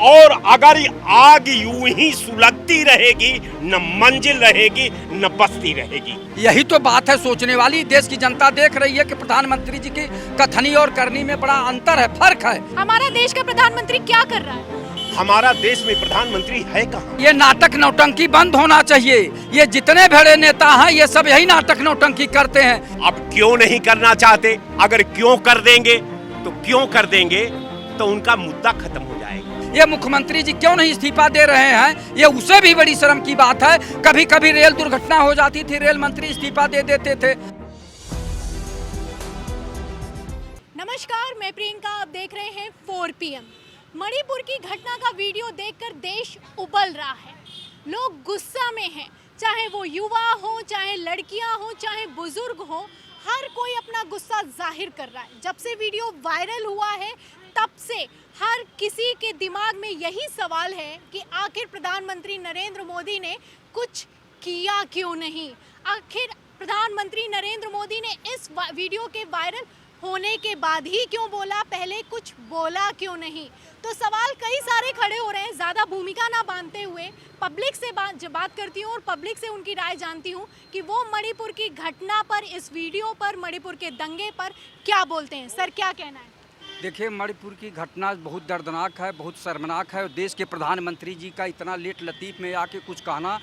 और अगर आग यूं ही सुलगती रहेगी, न मंजिल रहेगी न बस्ती रहेगी। यही तो बात है सोचने वाली। देश की जनता देख रही है कि प्रधानमंत्री जी की कथनी और करनी में बड़ा अंतर है, फर्क है। हमारा देश का प्रधानमंत्री क्या कर रहा है? हमारा देश में प्रधानमंत्री है कहाँ? ये नाटक नौटंकी बंद होना चाहिए। ये जितने बड़े नेता हैं ये सब यही नाटक नौटंकी करते हैं। अब क्यों नहीं करना चाहते? अगर क्यों कर देंगे तो उनका मुद्दा खत्म हो जाएगा। ये मुख्यमंत्री जी क्यों नहीं इस्तीफा दे रहे हैं, ये उसे भी बड़ी शर्म की बात है। कभी कभी रेल दुर्घटना हो जाती थी, रेल मंत्री इस्तीफा दे देते थे। नमस्कार, मैं प्रियंका, आप देख रहे हैं 4 PM। मणिपुर की घटना का वीडियो देखकर देश उबल रहा है। लोग गुस्सा में हैं, चाहे वो युवा हो, चाहे लड़कियां हो, चाहे बुजुर्ग हो, हर कोई अपना गुस्सा जाहिर कर रहा है। जब से वीडियो वायरल हुआ है तब से हर किसी के दिमाग में यही सवाल है कि आखिर प्रधानमंत्री नरेंद्र मोदी ने कुछ किया क्यों नहीं। आखिर प्रधानमंत्री नरेंद्र मोदी ने इस वीडियो के वायरल होने के बाद ही क्यों बोला, पहले कुछ बोला क्यों नहीं। तो सवाल कई सारे खड़े हो रहे हैं। ज़्यादा भूमिका ना बांधते हुए पब्लिक से बात करती हूँ और पब्लिक से उनकी राय जानती हूँ कि वो मणिपुर की घटना पर, इस वीडियो पर, मणिपुर के दंगे पर क्या बोलते हैं। सर, क्या कहना है? देखिए, मणिपुर की घटना बहुत दर्दनाक है, बहुत शर्मनाक है। और देश के प्रधानमंत्री जी का इतना लेट लतीफ़ में आके कुछ कहना,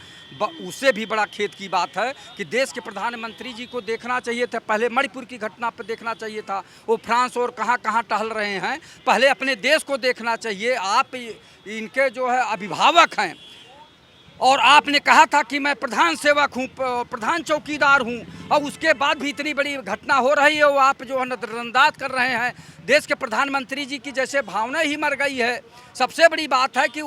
उससे भी बड़ा खेद की बात है कि देश के प्रधानमंत्री जी को देखना चाहिए था, पहले मणिपुर की घटना पर देखना चाहिए था। वो फ्रांस और कहाँ कहाँ टहल रहे हैं, पहले अपने देश को देखना चाहिए। आप इनके जो है अभिभावक हैं और आपने कहा था कि मैं प्रधान सेवक हूँ, प्रधान चौकीदार हूँ, और उसके बाद भी इतनी बड़ी घटना हो रही है, वो आप जो है नजरअंदाज कर रहे हैं। देश के प्रधानमंत्री जी की जैसे भावना ही मर गई है। सबसे बड़ी बात है कि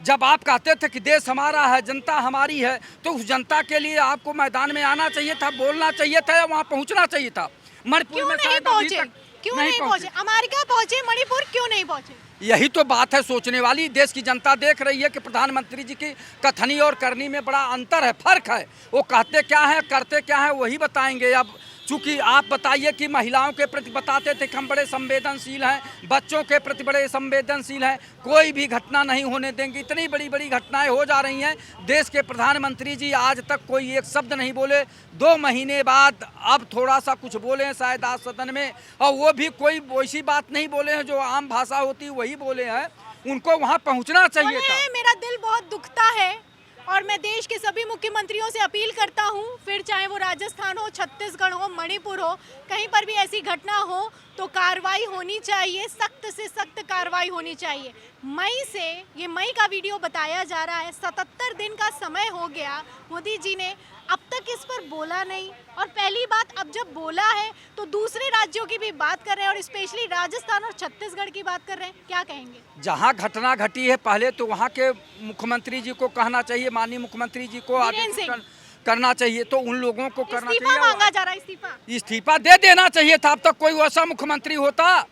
जब आप कहते थे कि देश हमारा है, जनता हमारी है, तो उस जनता के लिए आपको मैदान में आना चाहिए था, बोलना चाहिए था, या वहाँ पहुँचना चाहिए था। मणिपुर में क्यों नहीं पहुँचे? अमेरिका पहुँचे, मणिपुर क्यों नहीं पहुँचे? यही तो बात है सोचने वाली। देश की जनता देख रही है कि प्रधानमंत्री जी की कथनी और करनी में बड़ा अंतर है, फर्क है। वो कहते क्या है, करते क्या है, वही बताएंगे। अब चूँकि आप बताइए कि महिलाओं के प्रति बताते थे कि हम बड़े संवेदनशील हैं, बच्चों के प्रति बड़े संवेदनशील हैं, कोई भी घटना नहीं होने देंगे। इतनी बड़ी बड़ी घटनाएं हो जा रही हैं। देश के प्रधानमंत्री जी आज तक कोई एक शब्द नहीं बोले। 2 महीने बाद अब थोड़ा सा कुछ बोले हैं शायद आज सदन में, और वो भी कोई वैसी बात नहीं बोले हैं जो आम भाषा होती वही बोले हैं। उनको वहाँ पहुँचना चाहिए था। मेरा दिल बहुत दुखता है और मैं देश के सभी मुख्यमंत्रियों से अपील करता हूं, फिर चाहे वो राजस्थान हो, छत्तीसगढ़ हो, मणिपुर हो, कहीं पर भी ऐसी घटना हो तो कार्रवाई होनी चाहिए, सख्त से सख्त कार्रवाई होनी चाहिए। ये मई का वीडियो बताया जा रहा है, 77 दिन का समय हो गया, मोदी जी ने अब तक इस पर बोला नहीं। और पहली बात, अब जब बोला है तो दूसरे राज्यों की भी बात कर रहे हैं और स्पेशली राजस्थान और छत्तीसगढ़ की बात कर रहे हैं। क्या कहेंगे? जहाँ घटना घटी है पहले तो वहाँ के मुख्यमंत्री जी को कहना चाहिए, माननीय मुख्यमंत्री जी को आगे करना चाहिए, तो उन लोगों को करना चाहिए। इस्तीफा मांगा जा रहा है, इस्तीफा दे देना चाहिए था। अब तक कोई वैसा मुख्यमंत्री होता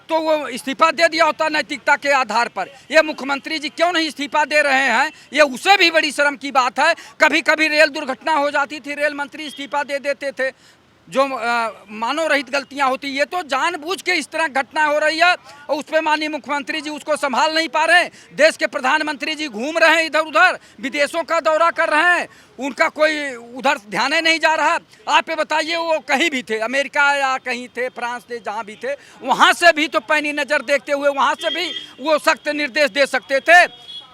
तो वो इस्तीफा दे दिया होता नैतिकता के आधार पर। ये मुख्यमंत्री जी क्यों नहीं इस्तीफा दे रहे हैं, ये उसे भी बड़ी शर्म की बात है। कभी कभी रेल दुर्घटना हो जाती थी, रेल मंत्री इस्तीफा दे देते थे, जो मानव रहित गलतियां होती। ये तो जानबूझ के इस तरह घटना हो रही है और उस पर माननीय मुख्यमंत्री जी उसको संभाल नहीं पा रहे हैं। देश के प्रधानमंत्री जी घूम रहे हैं इधर उधर, विदेशों का दौरा कर रहे हैं, उनका कोई उधर ध्यान ही नहीं जा रहा। आप ये बताइए, वो कहीं भी थे, अमेरिका या कहीं थे, फ्रांस थे, जहाँ भी थे, वहाँ से भी तो पैनी नज़र देखते हुए वहाँ से भी वो सख्त निर्देश दे सकते थे,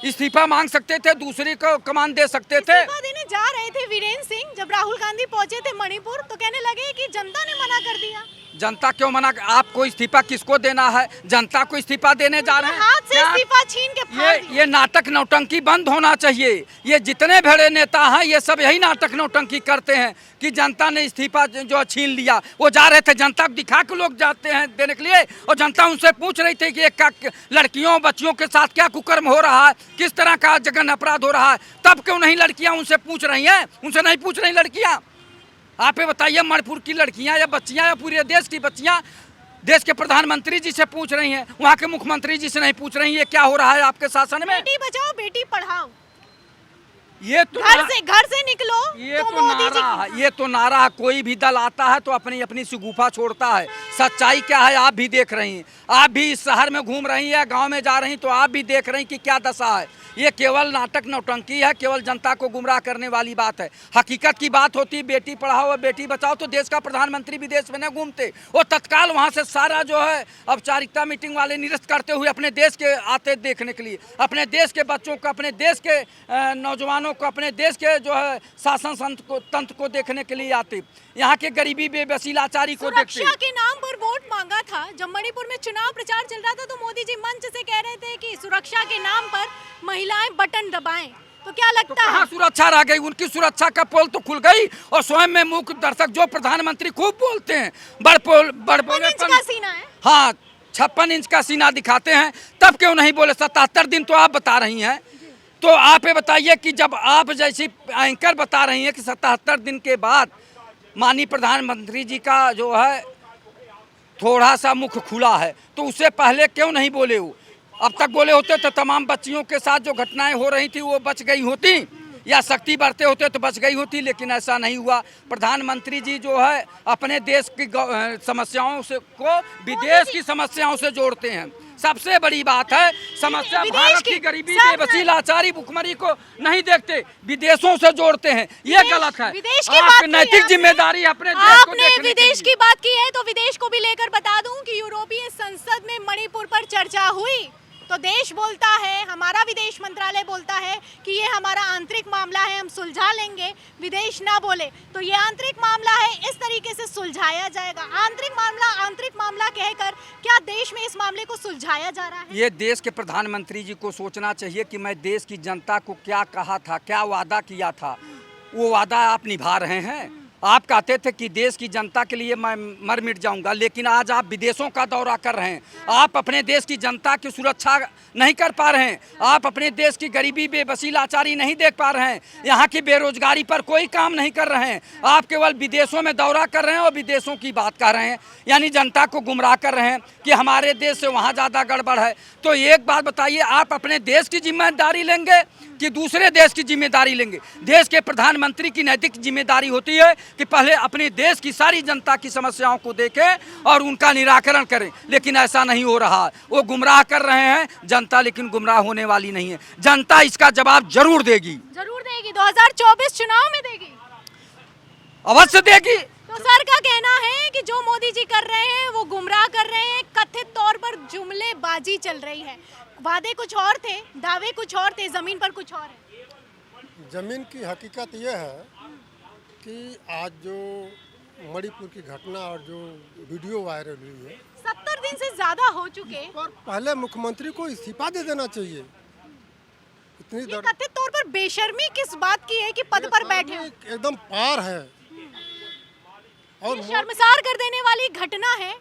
इस्तीफा मांग सकते थे, दूसरी को कमान दे सकते थे। इस्तीफा देने जा रहे थे वीरेंद्र सिंह, जब राहुल गांधी पहुंचे थे मणिपुर तो कहने लगे कि जनता ने मना कर दिया। जनता क्यों मना? आपको इस्तीफा किसको देना है? जनता को इस्तीफा देने जा रहे हैं। हाथ से इस्तीफा छीन के फाड़ दिया। ये नाटक नौटंकी बंद होना चाहिए। ये जितने बड़े नेता हैं ये सब यही नाटक नौटंकी करते हैं कि जनता ने इस्तीफा जो छीन लिया। वो जा रहे थे, जनता को दिखा के लोग जाते हैं देने के लिए, और जनता उनसे पूछ रही थी कि क्या लड़कियों बच्चियों के साथ क्या कुकर्म हो रहा है, किस तरह का जघन्य अपराध हो रहा है। तब क्यों नहीं लड़कियां उनसे पूछ रही हैं? उनसे नहीं पूछ रही लड़कियां। आप ये बताइए, मणिपुर की लड़कियां या बच्चियां या पूरे देश की बच्चियां देश के प्रधानमंत्री जी से पूछ रही हैं, वहाँ के मुख्यमंत्री जी से नहीं पूछ रही हैं ये क्या हो रहा है आपके शासन में। बेटी बचाओ बेटी पढ़ाओ, ये तो घर से निकलो ये तो तो मोदी जी नारा है, ये तो नारा है। कोई भी दल आता है तो अपनी अपनी सुगुफा छोड़ता है। सच्चाई क्या है आप भी देख रही हैं, आप भी इस शहर में घूम रही हैं, गांव में जा रही हैं, तो आप भी देख रही हैं कि क्या दशा है। ये केवल नाटक नौटंकी है, केवल जनता को गुमराह करने वाली बात है। हकीकत की बात होती बेटी पढ़ाओ और बेटी बचाओ तो देश का प्रधानमंत्री विदेश में न घूमते, वो तत्काल वहाँ से सारा जो है औपचारिकता मीटिंग वाले निरस्त करते हुए अपने देश के आते देखने के लिए, अपने देश के बच्चों को, अपने देश के नौजवानों को, अपने देश के जो है शासन तंत्र को देखने के लिए आते, यहाँ के गरीबी बेबसी लाचारी को देखते। सुरक्षा के नाम पर वोट मांगा था। जब मणिपुर में चुनाव प्रचार चल रहा था तो मोदी जी मंच से कह रहे थे कि सुरक्षा के नाम पर महिलाएं बटन दबाएं। तो क्या लगता है सुरक्षा रह गई? उनकी सुरक्षा का पोल तो खुल गई और स्वयं में मूक दर्शक जो प्रधानमंत्री खूब बोलते हैं, बड़ बोले का सीना है। हाँ, 56 इंच का सीना दिखाते हैं, तब क्यों नहीं बोले? 77 दिन तो आप बता रही हैं, तो आप ये बताइए कि जब आप जैसी एंकर बता रही हैं कि 77 दिन के बाद माननीय प्रधानमंत्री जी का जो है थोड़ा सा मुख खुला है, तो उससे पहले क्यों नहीं बोले? वो अब तक बोले होते तो तमाम बच्चियों के साथ जो घटनाएं हो रही थी वो बच गई होती, या शक्ति बढ़ते होते तो बच गई होती, लेकिन ऐसा नहीं हुआ। प्रधानमंत्री जी जो है अपने देश की समस्याओं से को विदेश की समस्याओं से जोड़ते हैं। सबसे बड़ी बात है समस्या भारत की गरीबी बेबसी लाचारी भुखमरी को नहीं देखते, विदेशों से जोड़ते हैं। ये गलत है। आपकी नैतिक जिम्मेदारी अपने देश को देखने की। विदेश की बात की है तो विदेश को भी लेकर बता दूं कि यूरोपीय संसद में मणिपुर पर चर्चा हुई तो देश बोलता है, हमारा विदेश मंत्रालय बोलता है कि ये हमारा आंतरिक मामला है, हम सुलझा लेंगे। विदेश ना बोले तो ये आंतरिक मामला है, इस तरीके से सुलझाया जाएगा। आंतरिक मामला कहकर क्या देश में इस मामले को सुलझाया जा रहा है? ये देश के प्रधानमंत्री जी को सोचना चाहिए कि मैं देश की जनता को क्या कहा था, क्या वादा किया था, वो वादा आप निभा रहे हैं। आप कहते थे कि देश की जनता के लिए मैं मर मिट जाऊंगा, लेकिन आज आप विदेशों का दौरा कर रहे हैं। आप अपने देश की जनता की सुरक्षा नहीं कर पा रहे हैं, आप अपने देश की गरीबी बेबसी लाचारी नहीं देख पा रहे हैं, यहाँ की बेरोजगारी पर कोई काम नहीं कर रहे हैं। आप केवल विदेशों में दौरा कर रहे हैं और विदेशों की बात कर रहे हैं, यानी जनता को गुमराह कर रहे हैं कि हमारे देश से वहाँ ज़्यादा गड़बड़ है। तो एक बात बताइए, आप अपने देश की जिम्मेदारी लेंगे कि दूसरे देश की जिम्मेदारी लेंगे? देश के प्रधानमंत्री की नैतिक जिम्मेदारी होती है कि पहले अपने देश की सारी जनता की समस्याओं को देखें और उनका निराकरण करें, लेकिन ऐसा नहीं हो रहा। वो गुमराह कर रहे हैं जनता, लेकिन गुमराह होने वाली नहीं है। जनता इसका जवाब जरूर देगी, 2024 चुनाव में देगी, अवश्य देगी। तो सर का कहना है कि जो मोदी जी कर रहे हैं वो गुमराह कर रहे हैं, कथित तौर पर जुमलेबाजी चल रही है। वादे कुछ और थे, दावे कुछ और थे, जमीन पर कुछ और है। जमीन की हकीकत यह है कि आज जो मणिपुर की घटना और जो वीडियो वायरल हुई है, 70 दिन से ज्यादा हो चुके, पर पहले मुख्यमंत्री को इस्तीफा दे देना चाहिए। इतनी कथित तौर पर बेशर्मी किस बात की है कि पद पर बैठे हो? एकदम पार है और शर्मसार कर देने वाली घटना है।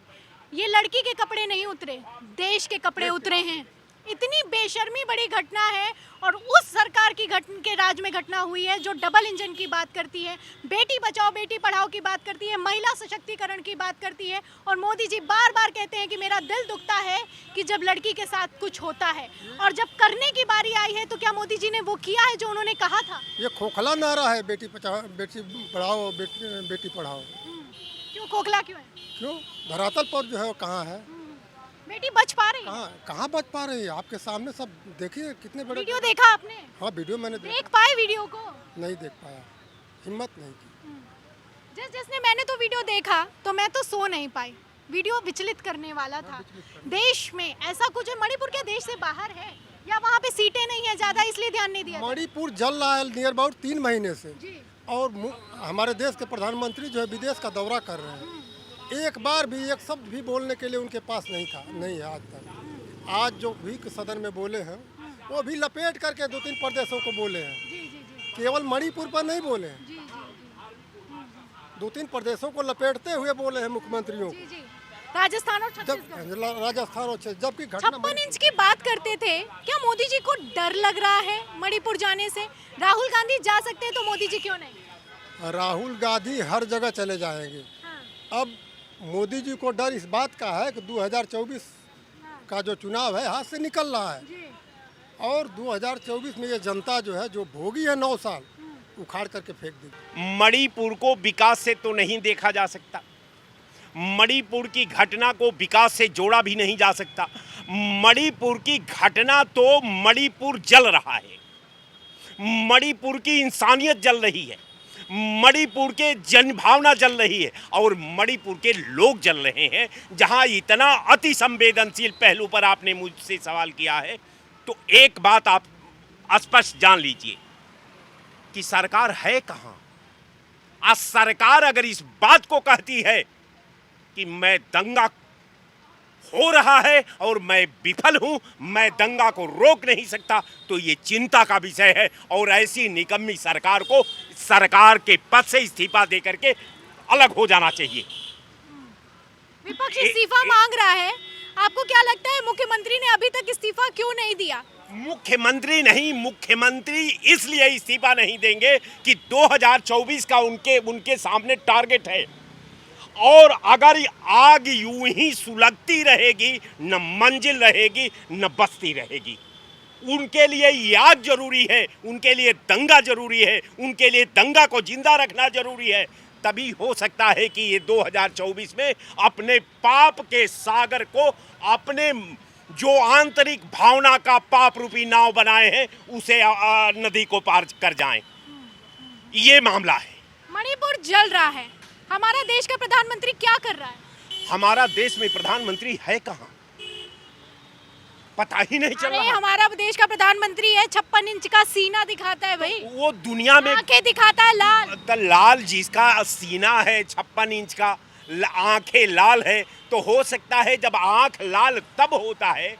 ये लड़की के कपड़े नहीं उतरे, देश के कपड़े उतरे हैं। इतनी बेशर्मी बड़ी घटना है और उस सरकार की के राज में घटना हुई है जो डबल इंजन की बात करती है, बेटी बचाओ बेटी पढ़ाओ की बात करती है, महिला सशक्तिकरण की बात करती है। और मोदी जी बार बार कहते हैं कि मेरा दिल दुखता है कि जब लड़की के साथ कुछ होता है, और जब करने की बारी आई है तो क्या मोदी जी ने वो किया है जो उन्होंने कहा था? ये खोखला नारा है, बेटी बचाओ बेटी पढ़ाओ बेटी पढ़ाओ। क्यों खोखला क्यों है? क्यों? धरातल पर जो है वो कहाँ है? बेटी बच पा रही है? कहाँ बच पा रही है? आपके सामने सब देखिए कितने बड़े। वीडियो देखा आपने? हाँ, वीडियो मैंने देख पाए वीडियो को? नहीं देख पाया, हिम्मत नहीं की। जिसने मैंने तो वीडियो देखा तो मैं तो सो नहीं पाई। वीडियो विचलित करने वाला था। देश में ऐसा कुछ है, मणिपुर के देश से बाहर है या वहाँ पे सीटें नहीं है ज्यादा इसलिए ध्यान नहीं दिया? मणिपुर जल रहा है नियर अबाउट 3 महीने से जी। और हमारे देश के प्रधानमंत्री जो है विदेश का दौरा कर रहे हैं, एक बार भी एक शब्द भी बोलने के लिए उनके पास नहीं है आज तक। आज जो भी सदन में बोले हैं वो भी लपेट करके 2-3 प्रदेशों को बोले हैं, केवल मणिपुर पर नहीं बोले हैं। 2-3 प्रदेशों को लपेटते हुए बोले हैं मुख्यमंत्रियों को, राजस्थान और छत्तीसगढ़। राजस्थान और जबकि 56 इंच की बात करते थे, क्या मोदी जी को डर लग रहा है मणिपुर जाने से? राहुल गांधी जा सकते हैं तो मोदी जी क्यों नहीं? राहुल गांधी हर जगह चले जाएंगे। अब मोदी जी को डर इस बात का है कि 2024 का जो चुनाव है हाथ से निकल रहा है, और 2024 में ये जनता जो है जो भोगी है 9 साल उखाड़ करके फेंक दी। मणिपुर को विकास से तो नहीं देखा जा सकता, मणिपुर की घटना को विकास से जोड़ा भी नहीं जा सकता। मणिपुर की घटना तो मणिपुर जल रहा है, मणिपुर की इंसानियत जल रही है, मणिपुर के जनभावना जल रही है और मणिपुर के लोग जल रहे हैं। जहां इतना अति संवेदनशील पहलू पर आपने मुझसे सवाल किया है, तो एक बात आप स्पष्ट जान लीजिए कि सरकार है कहां। आज सरकार अगर इस बात को कहती है कि मैं दंगा हो रहा है और मैं विफल हूं, मैं दंगा को रोक नहीं सकता, तो ये चिंता का विषय है और ऐसी निकम्मी सरकार को सरकार के पद से इस्तीफा देकर के अलग हो जाना चाहिए। विपक्ष इस्तीफा मांग रहा है, आपको क्या लगता है मुख्यमंत्री ने अभी तक इस्तीफा क्यों नहीं दिया? मुख्यमंत्री नहीं, मुख्यमंत्री इसलिए इस्तीफा नहीं देंगे कि 2024 का उनके सामने टारगेट है और अगर आग यूं ही सुलगती रहेगी, न मंजिल रहेगी न बस्ती रहेगी। उनके लिए ये आग जरूरी है, उनके लिए दंगा जरूरी है, उनके लिए दंगा को जिंदा रखना जरूरी है। तभी हो सकता है कि ये 2024 में अपने पाप के सागर को, अपने जो आंतरिक भावना का पाप रूपी नाव बनाए हैं, उसे नदी को पार कर जाएं। ये मामला है। मणिपुर जल रहा है, हमारा देश का प्रधानमंत्री क्या कर रहा है? हमारा देश में प्रधानमंत्री है कहाँ, पता ही नहीं चल रहा। हमारा देश का प्रधानमंत्री है, 56 इंच का सीना दिखाता है भाई, वो दुनिया में आंखें दिखाता है लाल। लाल जिसका सीना है 56 इंच का, आंखें लाल है, तो हो सकता है जब आंख लाल तब होता है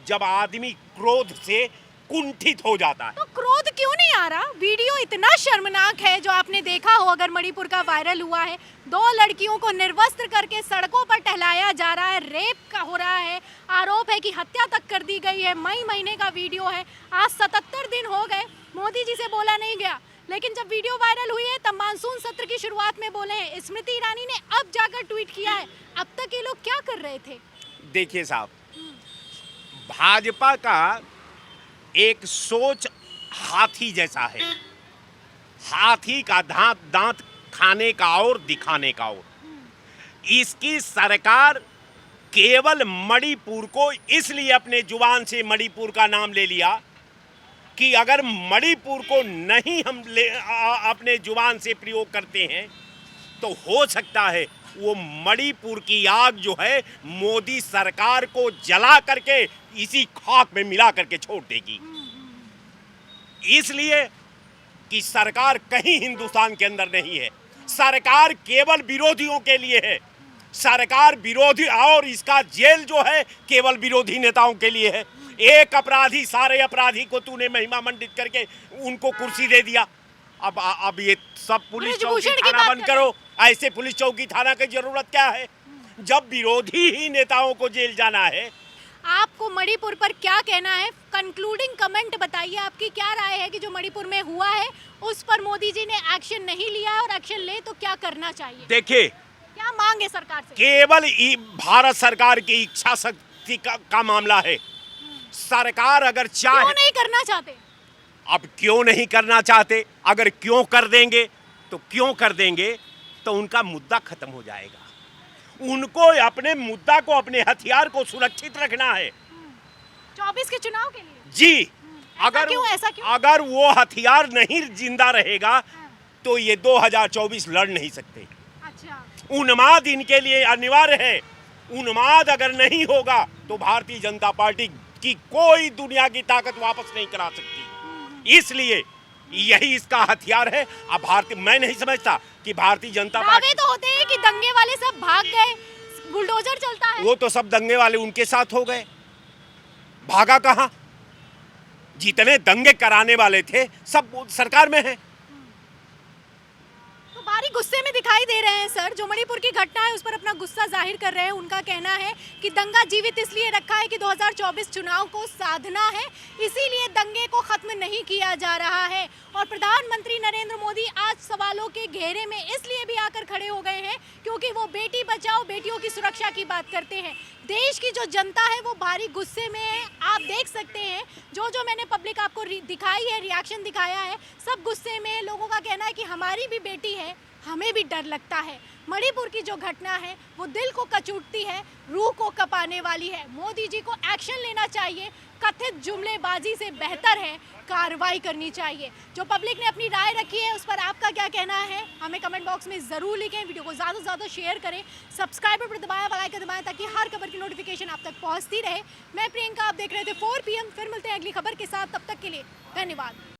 जब आदमी क्रोध से कुंठित हो जाता है। तो क्रोध क्यों नहीं आ रहा? वीडियो इतना शर्मनाक है जो आपने देखा हो, अगर मणिपुर का वायरल हुआ है। 2 लड़कियों को निर्वस्त्र करके सड़कों पर टहलाया जा रहा है, रेप का हो रहा है, आरोप है कि हत्या तक कर दी गई है। मई महीने का वीडियो है, आज 77 दिन हो गए, मोदी जी से बोला नहीं गया, लेकिन जब वीडियो वायरल हुई है तब मानसून सत्र की शुरुआत में बोले हैं। स्मृति ईरानी ने अब जाकर ट्वीट किया है। अब तक ये लोग क्या कर रहे थे? देखिए साहब, भाजपा का एक सोच हाथी जैसा है, हाथी का दांत खाने का और दिखाने का और। इसकी सरकार केवल मणिपुर को इसलिए अपने जुबान से मणिपुर का नाम ले लिया कि अगर मणिपुर को नहीं हम अपने जुबान से प्रयोग करते हैं तो हो सकता है वो मणिपुर की आग जो है मोदी सरकार को जला करके इसी खाक में मिला करके छोड़ देगी। इसलिए कि सरकार कहीं हिंदुस्तान के अंदर नहीं है, सरकार केवल विरोधियों के लिए है, सरकार विरोधी, और इसका जेल जो है केवल विरोधी नेताओं के लिए है। एक अपराधी, सारे अपराधी को तूने महिमा मंडित करके उनको कुर्सी दे दिया। अब ये सब पुलिस चौकी थाना बंद करो, ऐसे पुलिस चौकी थाना की जरूरत क्या है जब विरोधी ही नेताओं को जेल जाना है। आपको मणिपुर पर क्या कहना है? कंक्लूडिंग कमेंट बताइए, आपकी क्या राय है कि जो मणिपुर में हुआ है उस पर मोदी जी ने एक्शन नहीं लिया है, और एक्शन ले तो क्या करना चाहिए? देखिए, क्या मांग है सरकार से? केवल भारत सरकार की इच्छा शक्ति का मामला है। सरकार अगर चाहे, क्यों नहीं करना चाहते? अब क्यों नहीं करना चाहते, अगर क्यों कर देंगे तो उनका मुद्दा खत्म हो जाएगा। उनको अपने मुद्दा को, अपने हथियार को सुरक्षित रखना है 24 के चुनाव के लिए। जी, ऐसा क्यों? अगर वो हथियार नहीं जिंदा रहेगा तो ये 2024 लड़ नहीं सकते। अच्छा, उन्माद इनके लिए अनिवार्य है। उन्माद अगर नहीं होगा तो भारतीय जनता पार्टी की कोई दुनिया की ताकत वापस नहीं करा सकती। इसलिए यही इसका हथियार है। अब मैं नहीं समझता कि भारतीय जनता पार्टी, तो होते हैं कि दंगे वाले सब भाग गए, बुलडोजर चलता है। वो तो सब दंगे वाले उनके साथ हो गए, भागा कहां? जितने दंगे कराने वाले थे सब सरकार में है। तो भारी गुस्से में दिखाई दे रहे हैं सर, जो मणिपुर की घटना है उस पर अपना गुस्सा जाहिर कर रहे हैं। उनका कहना है कि दंगा जीवित इसलिए रखा है कि 2024 चुनाव को साधना है, इसीलिए दंगे को खत्म नहीं किया जा रहा है। और प्रधानमंत्री नरेंद्र मोदी आज सवालों के घेरे में इसलिए भी आकर खड़े हो गए हैं क्योंकि वो बेटी बचाओ बेटियों की सुरक्षा की बात करते हैं। देश की जो जनता है वो भारी गुस्से में है। आप देख सकते हैं जो मैंने पब्लिक आपको दिखाई है, रिएक्शन दिखाया है, सब गुस्से में है। लोगों का कहना है कि हमारी भी बेटी है, हमें भी डर लगता है। मणिपुर की जो घटना है वो दिल को कचूटती है, रूह को कपाने वाली है। मोदी जी को एक्शन लेना चाहिए। कथित जुमलेबाजी से बेहतर है कार्रवाई करनी चाहिए। जो पब्लिक ने अपनी राय रखी है उस पर आपका क्या कहना है हमें कमेंट बॉक्स में ज़रूर लिखें। वीडियो को ज़्यादा से ज़्यादा शेयर करें, सब्सक्राइब पर दबाएं, बेल आइकन दबाएं ताकि हर खबर की नोटिफिकेशन आप तक पहुंचती रहे। मैं प्रियंका, आप देख रहे थे 4 PM। फिर मिलते हैं अगली खबर के साथ, तब तक के लिए धन्यवाद।